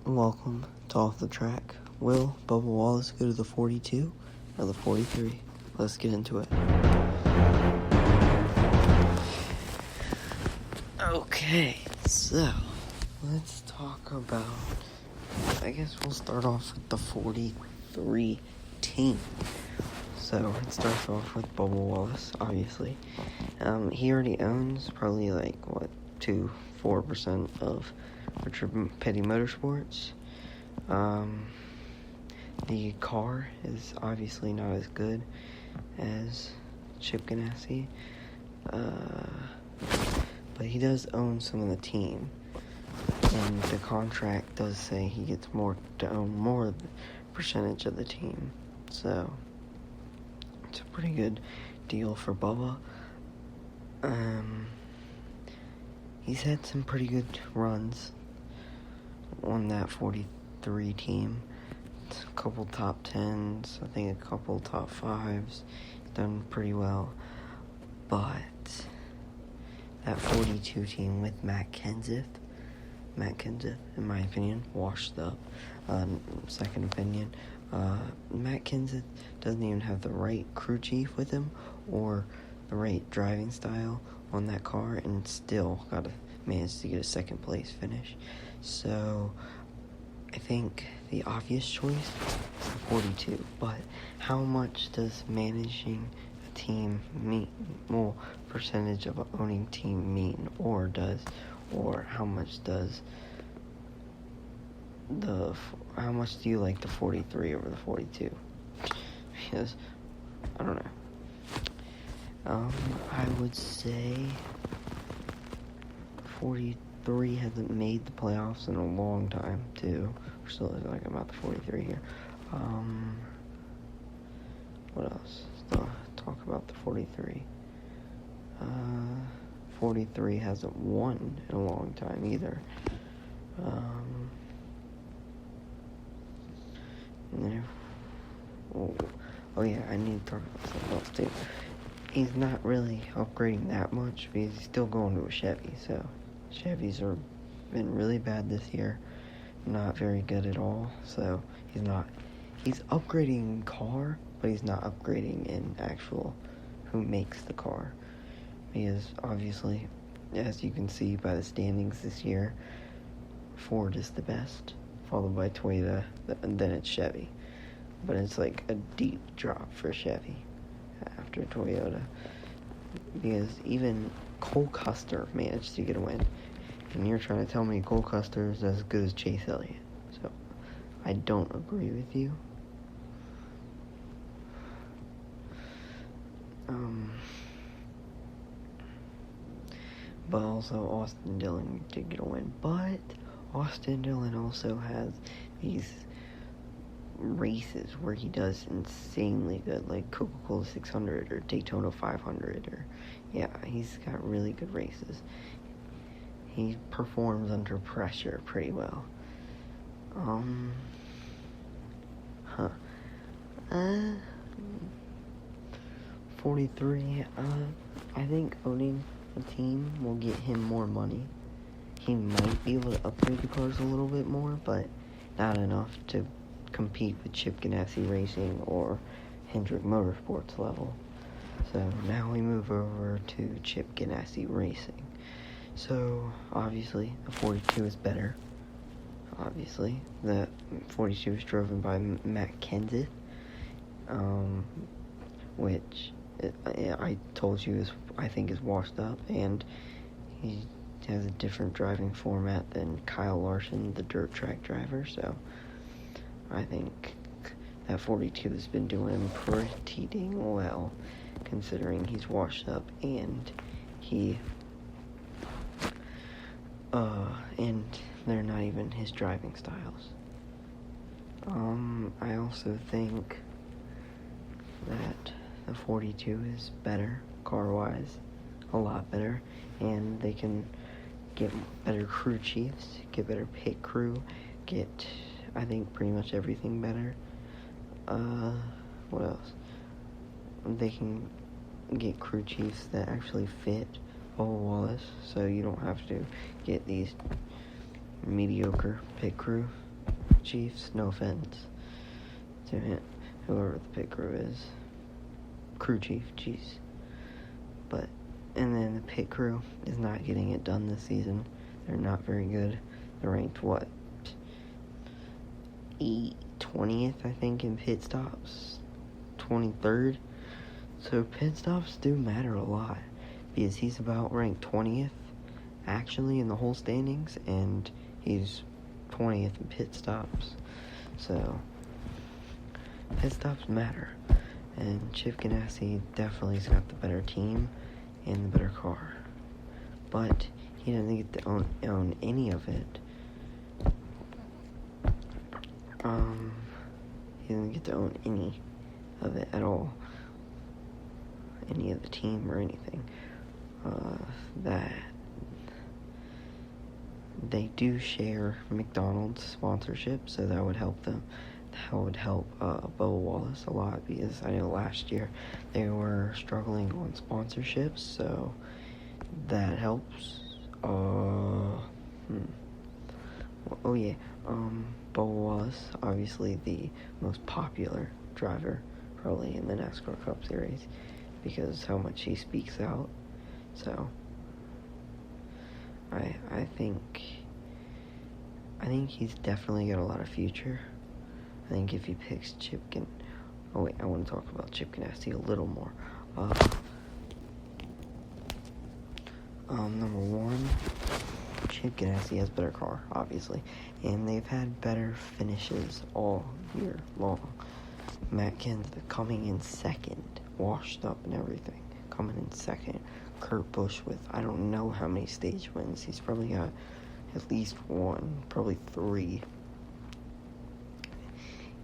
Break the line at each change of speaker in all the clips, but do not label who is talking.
Welcome to Off the Track. Will Bubba Wallace go to the 42 or the 43? Let's get into it. Okay, so let's talk about, I guess we'll start off with the 43 team. So it starts off with Bubba Wallace, obviously. He already owns probably 4% of Richard Petty Motorsports. The car is obviously not as good as Chip Ganassi, but he does own some of the team, and the contract does say he gets to own more percentage of the team, so it's a pretty good deal for Bubba. He's had some pretty good runs on that 43 team. A couple top 10s, I think a couple top 5s. Done pretty well. But that 42 team with Matt Kenseth, in my opinion, washed up. Second opinion, Matt Kenseth doesn't even have the right crew chief with him or the right driving style on that car, and still managed to get a second place finish. So I think the obvious choice is the 42, but how much does managing a team mean? Well, percentage of an owning team mean, or how much do you like the 43 over the 42? Because I don't know. I would say 43 hasn't made the playoffs in a long time, too. We're still talking about the 43 here. What else? Talk about the 43. 43 hasn't won in a long time, either. And then I need to talk about something else, too. He's not really upgrading that much because he's still going to a Chevy, so Chevys have been really bad this year, not very good at all, so he's upgrading car, but he's not upgrading in actual who makes the car, because obviously, as you can see by the standings this year, Ford is the best, followed by Toyota, and then it's Chevy, but it's like a deep drop for Chevy after Toyota, because even Cole Custer managed to get a win, and you're trying to tell me Cole Custer is as good as Chase Elliott, so I don't agree with you. But also Austin Dillon did get a win, but Austin Dillon also has these races where he does insanely good, like Coca-Cola 600 or Daytona 500, he's got really good races. He performs under pressure pretty well. 43, I think owning a team will get him more money. He might be able to upgrade the cars a little bit more, but not enough to compete with Chip Ganassi Racing or Hendrick Motorsports level. So now we move over to Chip Ganassi Racing. So obviously the 42 is better. Obviously the 42 is driven by Matt Kenseth, which I told you I think is washed up, and he has a different driving format than Kyle Larson, the dirt track driver, so I think that 42 has been doing pretty dang well, considering he's washed up and and they're not even his driving styles. I also think that the 42 is better, car-wise, a lot better, and they can get better crew chiefs, get better pit crew, get, I think, pretty much everything better. What else? They can get crew chiefs that actually fit Bubba Wallace, so you don't have to get these mediocre pit crew chiefs. No offense to him, whoever the pit crew is. Crew chief, jeez. But, and then the pit crew is not getting it done this season. They're not very good. They're ranked, 20th, I think, in pit stops. 23rd. So pit stops do matter a lot, because he's about ranked 20th, actually, in the whole standings, and he's 20th in pit stops. So, pit stops matter. And Chip Ganassi definitely's got the better team and the better car. But he doesn't get to own any of it. He doesn't get to own any of it at all. Any of the team or anything. That they do share McDonald's sponsorship, so that would help them. That would help Bubba Wallace a lot, because I know last year they were struggling on sponsorships, so that helps. Bubba Wallace, obviously the most popular driver probably in the NASCAR Cup Series, because how much he speaks out. So I think he's definitely got a lot of future. I think if he picks I want to talk about Chip Ganassi a little more. Number one, Chip Ganassi has better car, obviously, and they've had better finishes all year long. Matt Kenseth coming in second, washed up and everything, coming in second. Kurt Busch with I don't know how many stage wins. He's probably got at least one, probably three.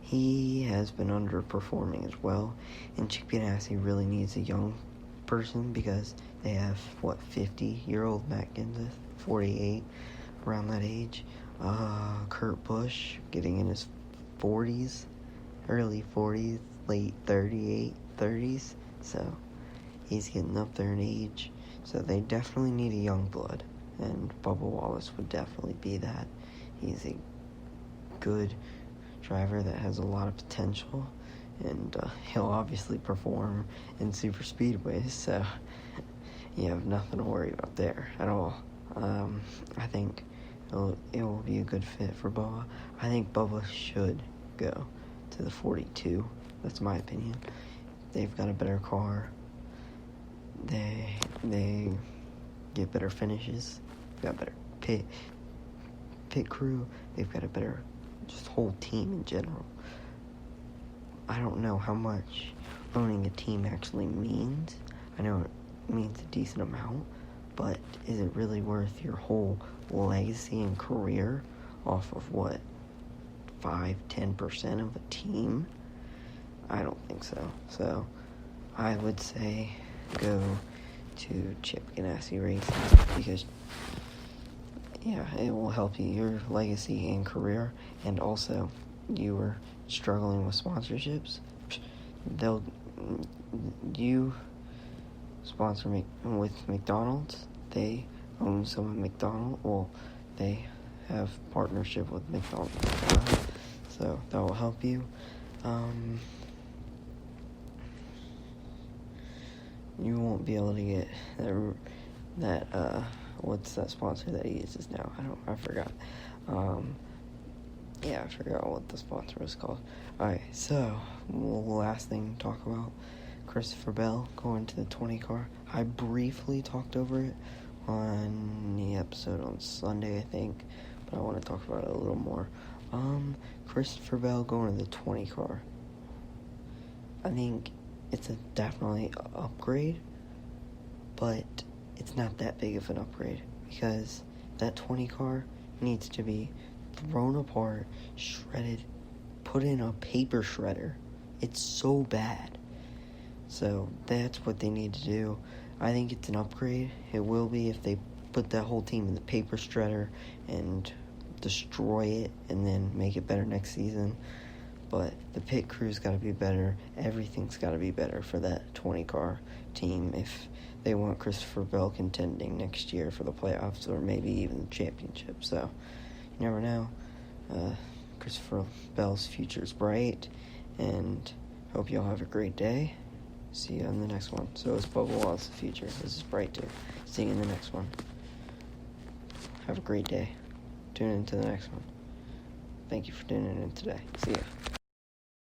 He has been underperforming as well, and Chip Ganassi really needs a young person, because they have 50-year-old Matt Kenseth, 48, around that age. Kurt Busch getting in his 40s, early 40s, late 30s, so he's getting up there in age. So they definitely need a young blood, and Bubba Wallace would definitely be that. He's a good driver that has a lot of potential, and he'll obviously perform in super speedways, so you have nothing to worry about there at all. I think it will be a good fit for Bubba. I think Bubba should go to the 42. That's my opinion. They've got a better car. They get better finishes. They've got better pit crew. They've got a better just whole team in general. I don't know how much owning a team actually means. I know it means a decent amount, but is it really worth your whole legacy and career off of 5-10% of a team? I don't think so. So I would say go to Chip Ganassi Racing, because it will help you, your legacy and career, and also you were struggling with sponsorships. You sponsor me with McDonald's. They own some of McDonald's. Well, they have partnership with McDonald's, so that will help you. You won't be able to get that what's that sponsor that he uses now? I forgot. I forgot what the sponsor was called. Alright, so, last thing to talk about, Christopher Bell going to the 20 car. I briefly talked over it on the episode on Sunday, I think, but I want to talk about it a little more. Christopher Bell going to the 20 car. I think it's definitely an upgrade, but it's not that big of an upgrade, because that 20 car needs to be thrown apart, shredded, put in a paper shredder. It's so bad. So that's what they need to do. I think it's an upgrade. It will be if they put that whole team in the paper shredder and destroy it and then make it better next season. But the pit crew's got to be better. Everything's got to be better for that 20 car team if they want Christopher Bell contending next year for the playoffs or maybe even the championship. So you never know. Christopher Bell's future's bright, and hope you all have a great day. See you on the next one. So is Bubba Wallace's future. This is bright too. See you in the next one. Have a great day. Tune in to the next one. Thank you for tuning in today. See ya.